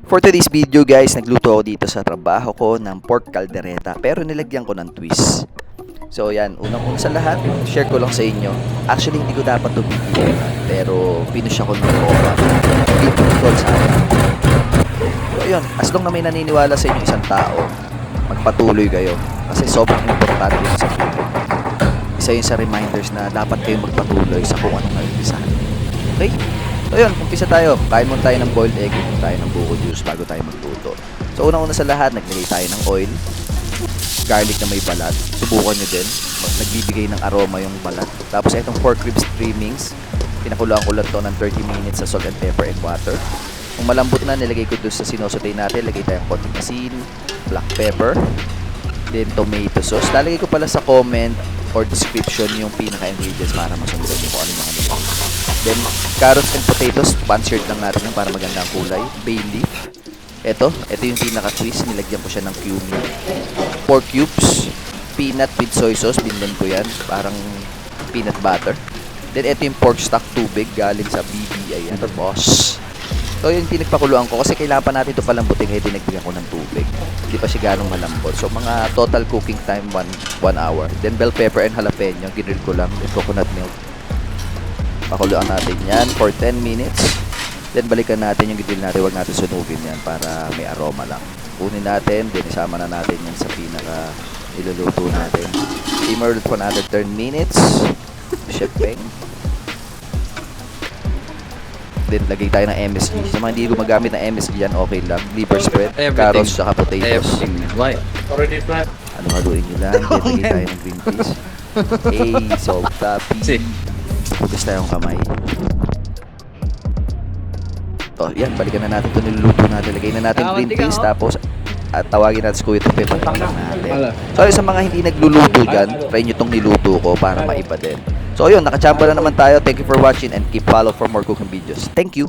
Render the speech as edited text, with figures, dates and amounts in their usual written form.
For today's video guys, nagluto ako dito sa trabaho ko ng pork caldereta pero nilagyan ko ng twist. So yan, unang-una sa lahat, share ko lang sa inyo. Actually hindi ko dapat ito bibigyan pero pinush ako ng roba. Hindi ko sa akin. So yun, as long na may naniniwala sa inyo isang tao, magpatuloy kayo. Kasi sobrang importante yun sa buhay. Isa yun sa reminders na dapat kayong magpatuloy sa kung anong nagpisahan. Okay? So yun, umpisa tayo. Kain muna tayo ng boiled egg, umpisa tayo ng buko juice bago tayo magluto. So unang-una sa lahat, naglagay tayo ng oil, garlic na may balat. Subukan nyo din. Nagbibigay ng aroma yung balat. Tapos itong pork ribs trimmings, pinakuloan ko lang to ng 30 minutes sa salt and pepper and water. Kung malambot na, nilagay ko doon sa sinosotay natin. Lagay tayong konting asin, black pepper, then tomato sauce. Lalagay ko pala sa comment or description yung pinaka-ingredients para masunod nyo kung ano yung mga nito. Then, carrots and potatoes, pan-seared lang natin para maganda ang kulay. Bay leaf. Ito yung pinaka-twist. Nilagyan ko siya ng cumin. Pork cubes. Peanut with soy sauce. Binlon ko yan. Parang peanut butter. Then, ito yung pork stock tubig galing sa BBI. Ito, boss. So, yung pinagpakuluan ko. Kasi kailangan pa natin ito palambutin kaya dinagdagan ko ng tubig. Hindi pa siya ganong malambot. So, mga total cooking time, 1 hour. Then, bell pepper and jalapeno. Ginrill ko lang. Then, coconut milk. Pakuluan natin yan for 10 minutes. Then balikan natin yung gidil natin. Huwag natin sunugin yan para may aroma lang. Kunin natin. Then isama na natin yan sa pinaka iluluto natin. Simmer for another 10 minutes. Shepeng. Then lagay tayo ng MSG. Sa mga hindi gumagamit ng MSG yan, okay lang. Liver spread, carrots, saka potatoes. Why? Ano haluin nyo lang. Then lagay tayo ng green peas. Salt, tapis. Hugas tayong kamay. Oh, yan, balikan na natin ito, niluluto natin. Lagay na natin green peas, tapos at tawagin natin squid pepper natin. So, sa mga hindi nagluluto dyan, try nyo itong niluto ko para maiba din. So, yun, nakachamba na naman tayo. Thank you for watching and keep follow for more cooking videos. Thank you!